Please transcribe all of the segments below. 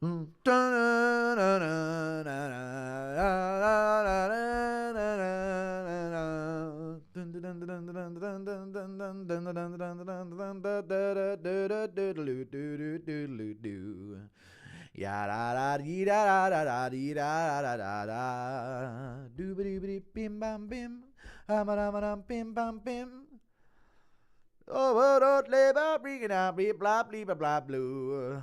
Ya da da dee da da da dee da da da da doobity bim bam bim bim bam bim. Oh, don't live up, bring out, blah blah blah blah blue.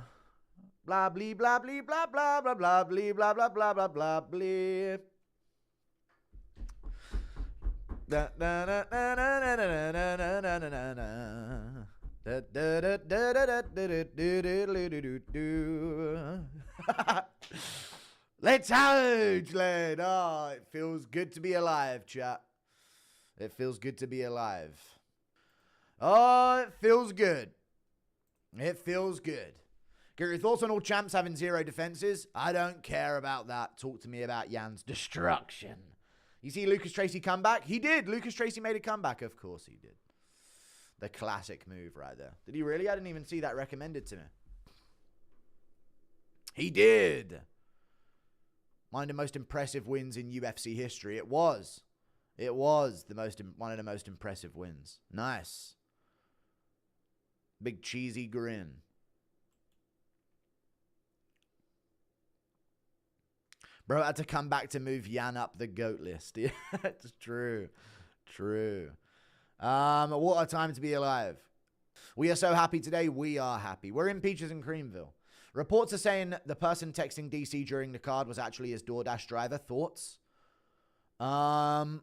Blah blee blah blee blah blah blah blah blee blah blah blah blah blah blee. Da da da da da da da da da da da da. Let's ouch, lad. Oh, it feels good to be alive, chat. It feels good to be alive. Oh, it feels good. It feels good. Get your thoughts on all champs having 0 defenses? I don't care about that. Talk to me about Jan's destruction. You see Lucas Tracy come back? He did. Lucas Tracy made a comeback. Of course he did. The classic move right there. Did he really? I didn't even see that recommended to me. He did. One of the most impressive wins in UFC history. It was. It was one of the most impressive wins. Nice. Big cheesy grin. Bro had to come back to move Jan up the GOAT list. Yeah, it's true. True. What a time to be alive. We are so happy today. We are happy. We're in Peaches and Creamville. Reports are saying the person texting DC during the card was actually his DoorDash driver. Thoughts? The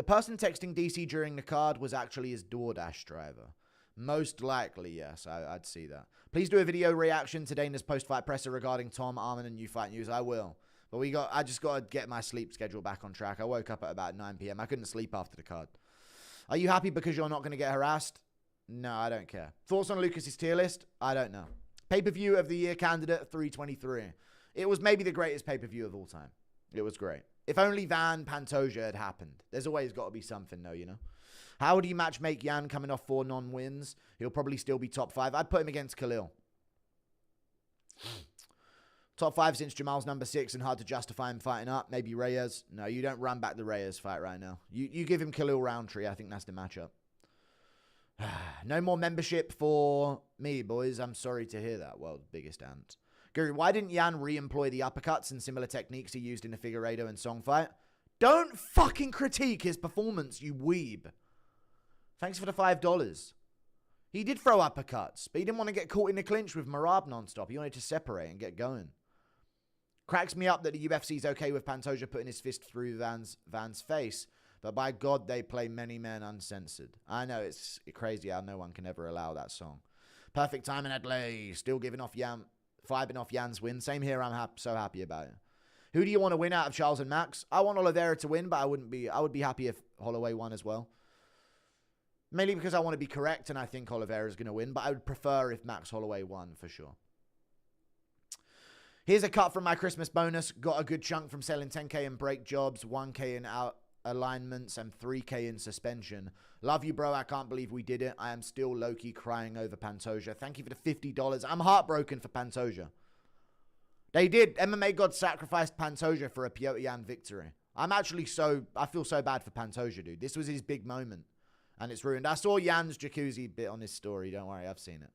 person texting DC during the card was actually his DoorDash driver. Most likely, yes. I'd see that. Please do a video reaction to Dana's post-fight presser regarding Tom Arman and New Fight News. I will. But I just got to get my sleep schedule back on track. I woke up at about 9 p.m. I couldn't sleep after the card. Are you happy because you're not going to get harassed? No, I don't care. Thoughts on Lucas's tier list? I don't know. Pay-per-view of the year candidate, 323. It was maybe the greatest pay-per-view of all time. It was great. If only Van Pantoja had happened. There's always got to be something, though, you know? How would you match make Jan coming off 4 non-wins? He'll probably still be top 5. I'd put him against Khalil. Top 5 since Jamahal's number 6 and hard to justify him fighting up. Maybe Reyes. No, you don't run back the Reyes fight right now. You give him Khalil Roundtree. I think that's the matchup. No more membership for me, boys. I'm sorry to hear that. World's biggest ant. Guru, why didn't Jan re-employ the uppercuts and similar techniques he used in the Figueiredo and Song fight? Don't fucking critique his performance, you weeb. Thanks for the $5. He did throw uppercuts, but he didn't want to get caught in the clinch with Marab nonstop. He wanted to separate and get going. Cracks me up that the UFC's okay with Pantoja putting his fist through Van's face, but by God, they play Many Men Uncensored. I know, it's crazy how no one can ever allow that song. Perfect timing, Adley. Still giving off vibing off Jan's win. Same here, I'm so happy about it. Who do you want to win out of Charles and Max? I want Oliveira to win, but I would be happy if Holloway won as well. Mainly because I want to be correct, and I think Oliveira is going to win, but I would prefer if Max Holloway won, for sure. Here's a cut from my Christmas bonus. Got a good chunk from selling 10k in break jobs, 1k in out alignments, and 3k in suspension. Love you, bro. I can't believe we did it. I am still low-key crying over Pantoja. Thank you for the $50. I'm heartbroken for Pantoja. They did. MMA God sacrificed Pantoja for a Piotr Jan victory. I feel so bad for Pantoja, dude. This was his big moment, and it's ruined. I saw Jan's jacuzzi bit on his story. Don't worry, I've seen it.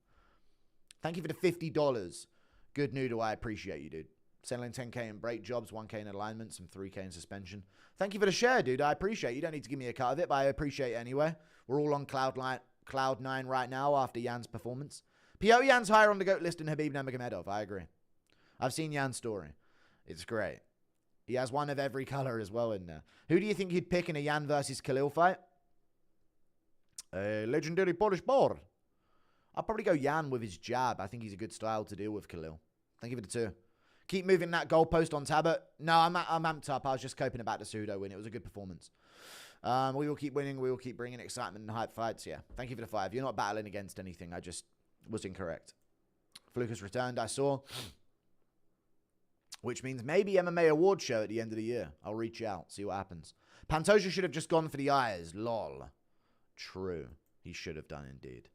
Thank you for the $50. Good noodle, I appreciate you, dude. Selling 10k in break jobs, 1k in alignments, and 3k in suspension. Thank you for the share, dude. I appreciate it. You don't need to give me a cut of it, but I appreciate it anyway. We're all on cloud 9 right now after Jan's performance. Piotr Jan's higher on the GOAT list than Khabib Nurmagomedov. I agree. I've seen Jan's story. It's great. He has one of every color as well in there. Who do you think you'd pick in a Jan versus Khalil fight? A legendary Polish boar. I'll probably go Jan with his jab. I think he's a good style to deal with Khalil. Thank you for the 2. Keep moving that goalpost on Tabit. No, I'm amped up. I was just coping about the pseudo win. It was a good performance. We will keep winning. We will keep bringing excitement and hype fights. Yeah. Thank you for the 5. You're not battling against anything. I just was incorrect. Flukas returned, I saw. Which means maybe MMA award show at the end of the year. I'll reach out, see what happens. Pantoja should have just gone for the eyes. Lol. True. He should have done indeed.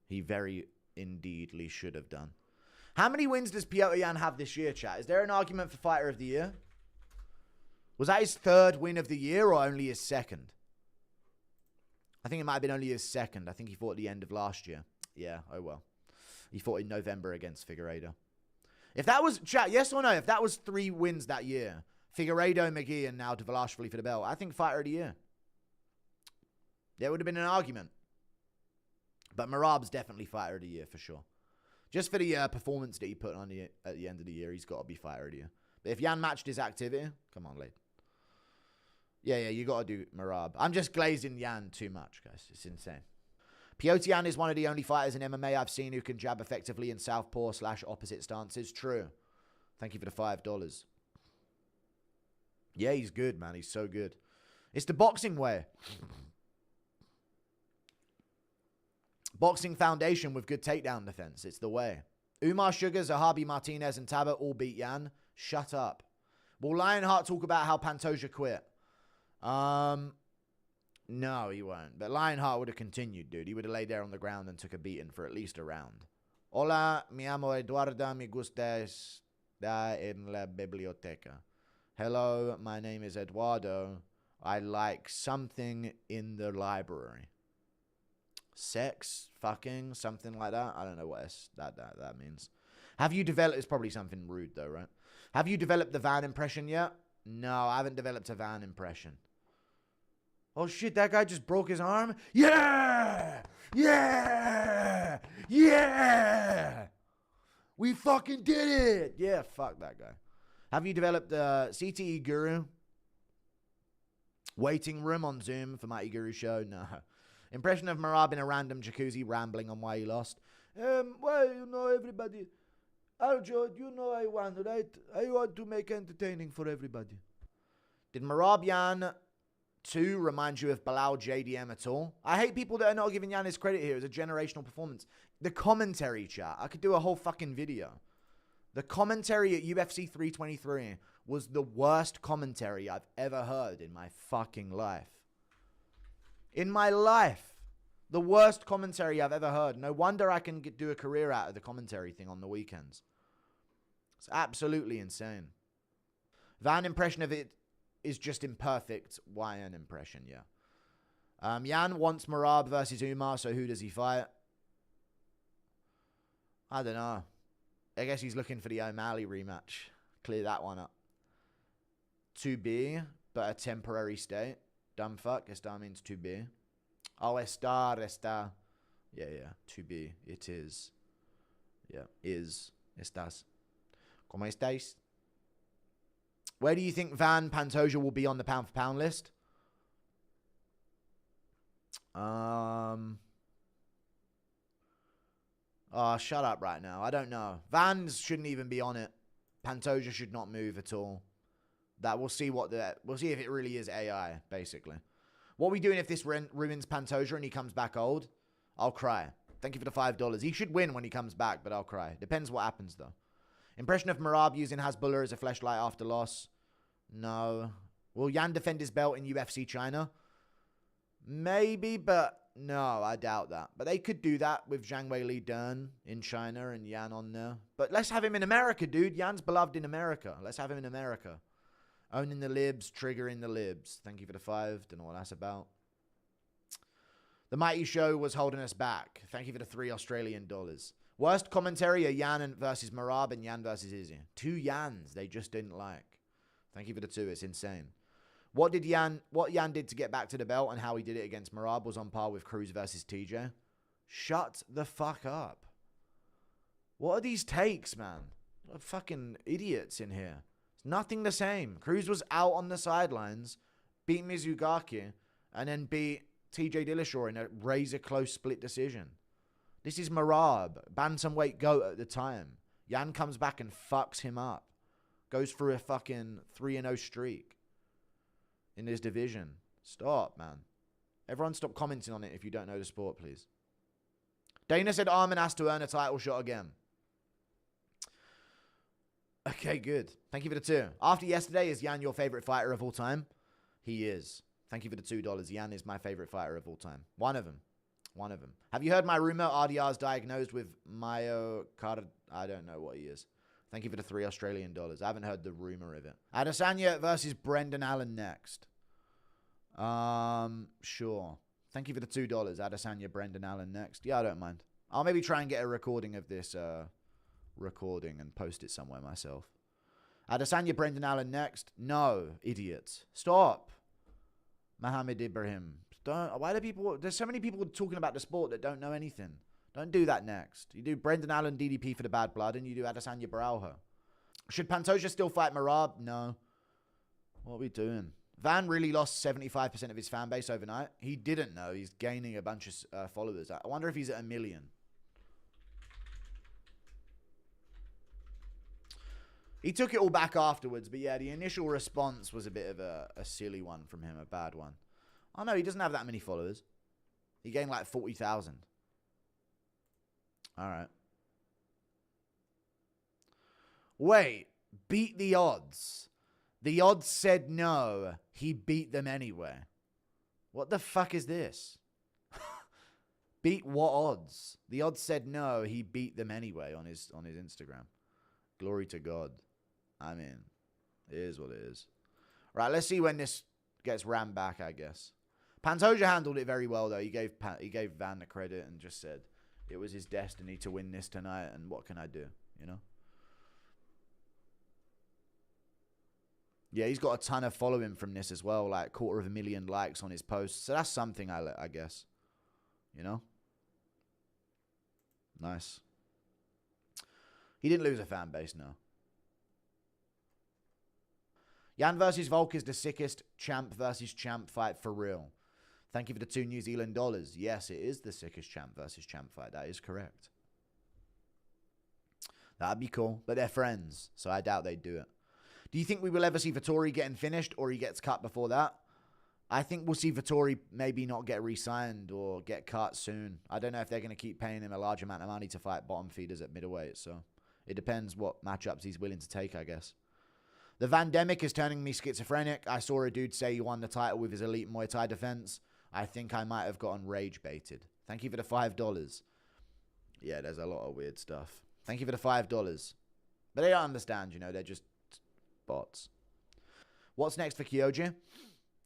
He very indeedly should have done. How many wins does Petr Yan have this year, chat? Is there an argument for fighter of the year? Was that his third win of the year or only his second? I think it might have been only his second. I think he fought at the end of last year. Yeah, oh well. He fought in November against Figueiredo. If that was, chat, yes or no, if that was 3 wins that year, Figueiredo, McGee, and now Dvalishvili for the belt, I think fighter of the year. There would have been an argument. But Merab's definitely fighter of the year for sure. Just for the performance that he put on at the end of the year, he's got to be fighter of the year. But if Yan matched his activity, come on, lad. Yeah, you got to do Merab. I'm just glazing Yan too much, guys. It's insane. Petr Yan is one of the only fighters in MMA I've seen who can jab effectively in southpaw/opposite stances. True. Thank you for the $5. Yeah, he's good, man. He's so good. It's the boxing way. Boxing foundation with good takedown defense. It's the way. Umar Sugar, Zahabi, Martinez, and Tabet all beat Yan. Shut up. Will Lionheart talk about how Pantoja quit? No, he won't. But Lionheart would have continued, dude. He would have laid there on the ground and took a beating for at least a round. Hola, mi amo Eduarda, me gusta estar en la biblioteca. Hello, my name is Eduardo. I like something in the library. Sex, fucking, something like that. I don't know what that means. Have you developed... It's probably something rude, though, right? Have you developed the Van impression yet? No, I haven't developed a Van impression. Oh, shit, that guy just broke his arm? Yeah! Yeah! Yeah! We fucking did it! Yeah, fuck that guy. Have you developed the CTE Guru? Waiting room on Zoom for my Guru show? No. Impression of Merab in a random jacuzzi rambling on why he lost. Well, you know, everybody. Arjo, you know I want, right? I want to make entertaining for everybody. Did Merab Yan 2 remind you of Bilal JDM at all? I hate people that are not giving Yan his credit here. It was a generational performance. The commentary, chat. I could do a whole fucking video. The commentary at UFC 323 was the worst commentary I've ever heard in my fucking life. In my life. The worst commentary I've ever heard. No wonder I can do a career out of the commentary thing on the weekends. It's absolutely insane. Van impression of it is just imperfect. Why an impression, yeah. Yan wants Merab versus Umar, so who does he fight? I don't know. I guess he's looking for the O'Malley rematch. Clear that one up. To be, but a temporary state. Dumb fuck. Estar means to be. Oh, estar. Yeah. To be. It is. Yeah. Is. Estás. ¿Cómo estáis? Where do you think Van Pantoja will be on the pound for pound list? Oh, shut up right now. I don't know. Vans shouldn't even be on it. Pantoja should not move at all. We'll see if it really is AI, basically. What are we doing if this ruins Pantoja and he comes back old? I'll cry. Thank you for the $5. He should win when he comes back, but I'll cry. Depends what happens, though. Impression of Merab using Hasbulla as a fleshlight after loss? No. Will Yan defend his belt in UFC China? Maybe, but no, I doubt that. But they could do that with Zhang Weili Dern in China and Yan on there. But let's have him in America, dude. Yan's beloved in America. Let's have him in America. Owning the libs, triggering the libs. Thank you for the 5. Don't know what that's about. The Mighty Show was holding us back. Thank you for the $3 Australian. Worst commentary are Yan versus Merab and Yan versus Izzy. 2 Yans they just didn't like. Thank you for the 2. It's insane. What Yan did to get back to the belt and how he did it against Merab was on par with Cruz versus TJ. Shut the fuck up. What are these takes, man? What are fucking idiots in here. It's nothing the same. Cruz was out on the sidelines, beat Mizugaki, and then beat TJ Dillashaw in a razor-close split decision. This is Merab, bantamweight GOAT at the time. Yan comes back and fucks him up. Goes through a fucking 3-0 streak in this division. Stop, man. Everyone stop commenting on it if you don't know the sport, please. Dana said Arman has to earn a title shot again. Okay, good. Thank you for the 2. After yesterday, is Yan your favorite fighter of all time? He is. Thank you for the $2. Yan is my favorite fighter of all time. One of them. One of them. Have you heard my rumor? RDR's diagnosed with myocarditis. I don't know what he is. Thank you for the $3 Australian. I haven't heard the rumor of it. Adesanya versus Brendan Allen next. Sure. Thank you for the $2. Adesanya, Brendan Allen next. Yeah, I don't mind. I'll maybe try and get a recording of this recording and post it somewhere myself. Adesanya, Brendan Allen next. No, idiots. Stop. Mohammed Ibrahim. Don't. Why do people... There's so many people talking about the sport that don't know anything. Don't do that next. You do Brendan Allen DDP for the bad blood, and you do Adesanya Baraujo. Should Pantoja still fight Merab? No. What are we doing? Van really lost 75% of his fan base overnight. He didn't know. He's gaining a bunch of followers. I wonder if he's at 1 million. He took it all back afterwards, but yeah, the initial response was a bit of a silly one from him, a bad one. Oh no, he doesn't have that many followers. He gained like 40,000. All right. Wait, beat the odds. The odds said no. He beat them anyway. What the fuck is this? Beat what odds? The odds said no. He beat them anyway on his Instagram. Glory to God. I mean, it is what it is. Right, let's see when this gets rammed back, I guess. Pantoja handled it very well, though. He gave Van the credit and just said it was his destiny to win this tonight, and what can I do, you know? Yeah, he's got a ton of following from this as well, like 250,000 likes on his posts. So that's something, I guess. You know? Nice. He didn't lose a fan base, no. Jan versus Volk is the sickest champ versus champ fight for real. Thank you for the $2 New Zealand. Yes, it is the sickest champ versus champ fight. That is correct. That'd be cool. But they're friends, so I doubt they'd do it. Do you think we will ever see Vettori getting finished or he gets cut before that? I think we'll see Vettori maybe not get re-signed or get cut soon. I don't know if they're going to keep paying him a large amount of money to fight bottom feeders at middleweight, so it depends what matchups he's willing to take, I guess. The Vandemic is turning me schizophrenic. I saw a dude say he won the title with his elite Muay Thai defense. I think I might have gotten rage baited. Thank you for the $5. Yeah, there's a lot of weird stuff. Thank you for the $5. But they don't understand, you know, they're just bots. What's next for Kyoji?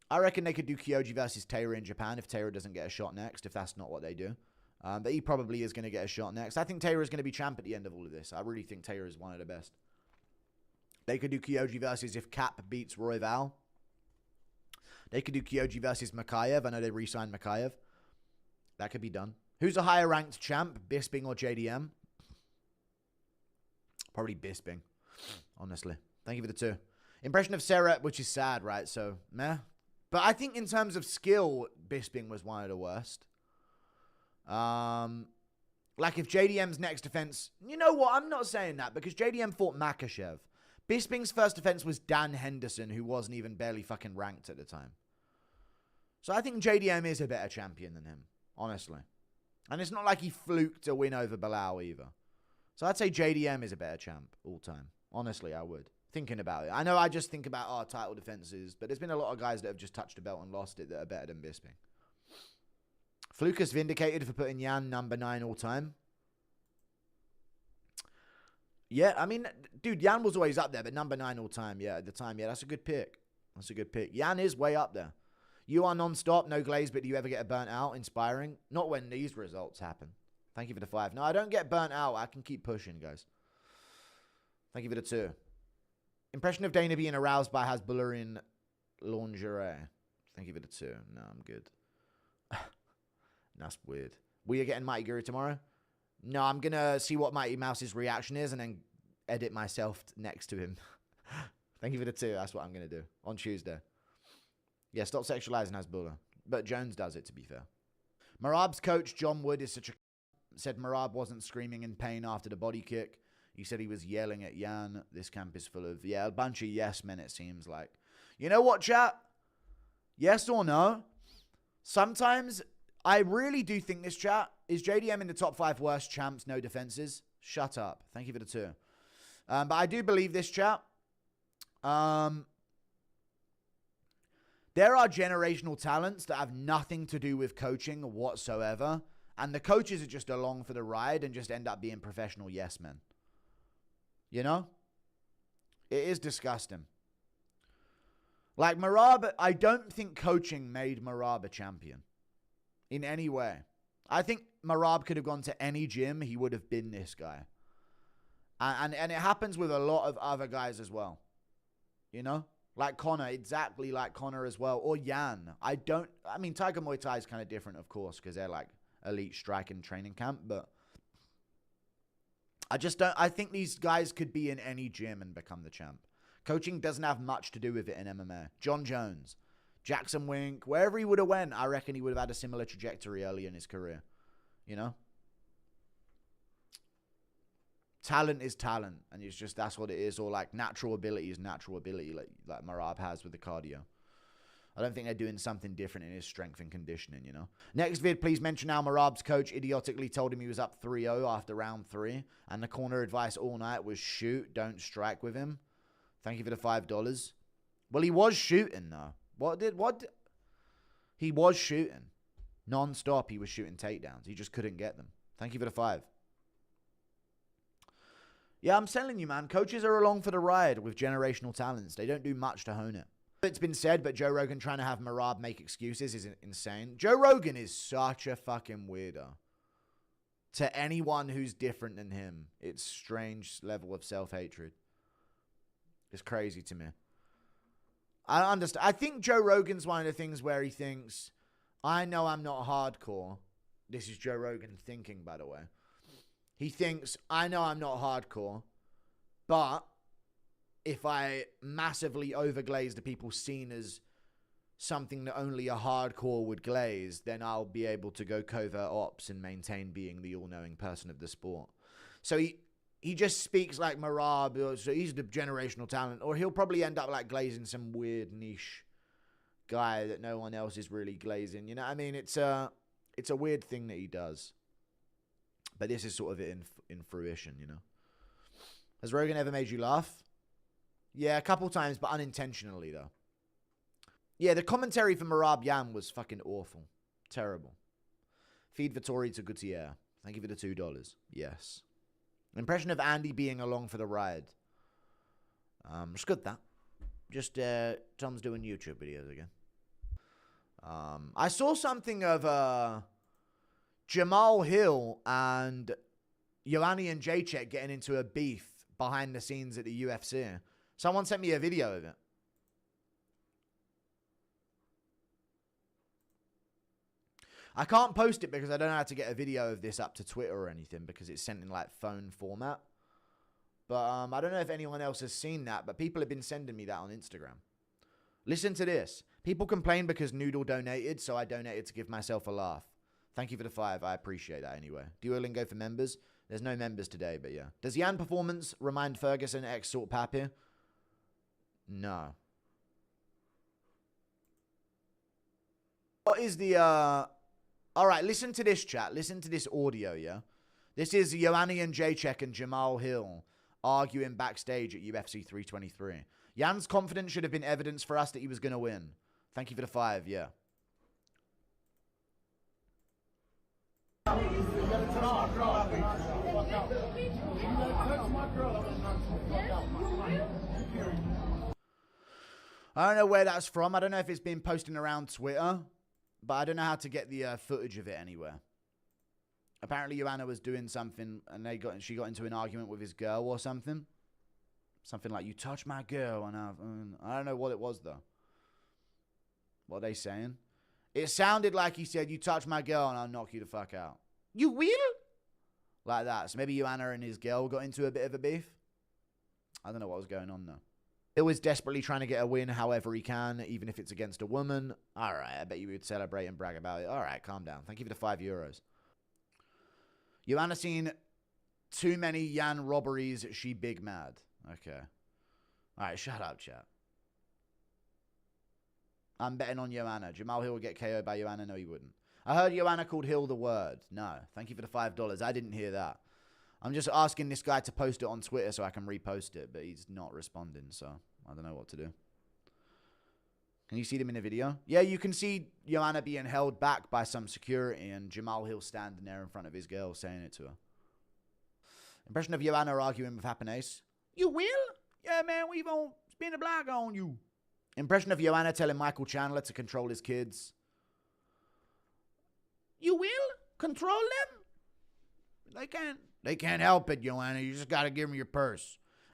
I reckon they could do Kyoji versus Taira in Japan if Taira doesn't get a shot next, if that's not what they do. But he probably is going to get a shot next. I think Taira is going to be champ at the end of all of this. I really think Taira is one of the best. They could do Kyoji versus if Cap beats Royval. They could do Kyoji versus Makayev. I know they re-signed Makayev. That could be done. Who's a higher ranked champ, Bisping or JDM? Probably Bisping, honestly. Thank you for the 2. Impression of Sarah, which is sad, right? So, meh. But I think in terms of skill, Bisping was one of the worst. Like if JDM's next defense... You know what? I'm not saying that because JDM fought Makachev. Bisping's first defense was Dan Henderson, who wasn't even barely fucking ranked at the time. So I think JDM is a better champion than him, honestly. And it's not like he fluked a win over Bilal either. So I'd say JDM is a better champ all time. Honestly, I would. Thinking about it. I know I just think about title defenses, but there's been a lot of guys that have just touched the belt and lost it that are better than Bisping. Flukas vindicated for putting Jan number 9 all time. Yeah, I mean, dude, Jan was always up there, but number 9 all time, yeah, at the time, yeah, that's a good pick. That's a good pick. Jan is way up there. You are non-stop, no glaze, but do you ever get burnt out? Inspiring? Not when these results happen. Thank you for the 5. No, I don't get burnt out. I can keep pushing, guys. Thank you for the 2. Impression of Dana being aroused by Hasbulla in lingerie. Thank you for the 2. No, I'm good. That's weird. We are getting Mighty Guru tomorrow? No, I'm going to see what Mighty Mouse's reaction is and then edit myself next to him. Thank you for the 2. That's what I'm going to do on Tuesday. Yeah, stop sexualizing Hasbulla. But Jones does it, to be fair. Marab's coach, John Wood, is such a... said Marab wasn't screaming in pain after the body kick. He said he was yelling at Jan. This camp is full of, yeah, a bunch of yes men, it seems like. You know what, chat? Yes or no? Sometimes I really do think this, chat, is JDM in the top 5 worst champs, no defenses? Shut up. Thank you for the 2. But I do believe this, chat. There are generational talents that have nothing to do with coaching whatsoever. And the coaches are just along for the ride and just end up being professional yes men. You know? It is disgusting. Like Merab, I don't think coaching made Merab a champion. In any way. I think Merab could have gone to any gym. He would have been this guy. And it happens with a lot of other guys as well. You know? Like Connor, exactly like Connor as well. Or Jan. I mean, Tiger Muay Thai is kind of different, of course, because they're like elite striking training camp. But I think these guys could be in any gym and become the champ. Coaching doesn't have much to do with it in MMA. John Jones, Jackson Wink, wherever he would have went, I reckon he would have had a similar trajectory early in his career. You know? Talent is talent, and it's just, that's what it is. Or like natural ability is natural ability, like Merab has with the cardio. I don't think they're doing something different in his strength and conditioning, you know. Next vid, please mention how Merab's coach idiotically told him he was up 3-0 after round 3, and the corner advice all night was shoot, don't strike with him. Thank you for the $5. Well, he was shooting though. He was shooting non-stop. He was shooting takedowns. He just couldn't get them. Thank you for the 5. Yeah, I'm telling you, man. Coaches are along for the ride with generational talents. They don't do much to hone it. It's been said, but Joe Rogan trying to have Merab make excuses is insane. Joe Rogan is such a fucking weirdo. To anyone who's different than him, it's strange level of self-hatred. It's crazy to me. I understand. I think Joe Rogan's one of the things where he thinks, I know I'm not hardcore. This is Joe Rogan thinking, by the way. He thinks, I know I'm not hardcore, but if I massively overglaze the people seen as something that only a hardcore would glaze, then I'll be able to go covert ops and maintain being the all-knowing person of the sport. So he just speaks like Merab, so he's the generational talent, or he'll probably end up like glazing some weird niche guy that no one else is really glazing. You know what I mean? It's a weird thing that he does. But this is sort of it in fruition, you know. Has Rogan ever made you laugh? Yeah, a couple times, but unintentionally, though. Yeah, the commentary for Merab Yan was fucking awful. Terrible. Feed Vittori to Gutierrez. Thank you for the $2. Yes. Impression of Andy being along for the ride. It's good, that. Just, Tom's doing YouTube videos again. I saw something of, Jamahal Hill and Joanna and Jedrzejczyk getting into a beef behind the scenes at the UFC. Someone sent me a video of it. I can't post it because I don't know how to get a video of this up to Twitter or anything because it's sent in like phone format. But I don't know if anyone else has seen that, but people have been sending me that on Instagram. Listen to this. People complain because Noodle donated, so I donated to give myself a laugh. Thank you for the 5. I appreciate that anyway. Duolingo for members. There's no members today, but yeah. Does Jan performance remind Ferguson X Salt Papi? No. What is the, All right, listen to this, chat. Listen to this audio, yeah? This is Joanna and Jedrzejczyk and Jamahal Hill arguing backstage at UFC 323. Jan's confidence should have been evidence for us that he was going to win. Thank you for the 5, yeah. I don't know where that's from. I don't know if it's been posting around Twitter, but I don't know how to get the footage of it anywhere. Apparently, Joanna was doing something, and she got into an argument with his girl or something. Something like, you touched my girl, and I don't know what it was, though. What are they saying? It sounded like he said, you touch my girl, and I'll knock you the fuck out. You will? Like that. So maybe Joanna and his girl got into a bit of a beef. I don't know what was going on, though. He was desperately trying to get a win however he can, even if it's against a woman. All right, I bet you would celebrate and brag about it. All right, calm down. Thank you for the €5. Joanna seen too many Jan robberies. She big mad. Okay. All right, shut up, chat. I'm betting on Joanna. Jamahal Hill would get KO'd by Joanna. No, he wouldn't. I heard Joanna called Hill the word. No. Thank you for the $5. I didn't hear that. I'm just asking this guy to post it on Twitter so I can repost it, but he's not responding, so I don't know what to do. Can you see them in the video? Yeah, you can see Joanna being held back by some security and Jamal Hill standing there in front of his girl saying it to her. Impression of Joanna arguing with Happiness. You will? Yeah, man, we've on spin a block on you. Impression of Joanna telling Michael Chandler to control his kids. You will? Control them? They can't help it, Joanna. You just got to give them your purse.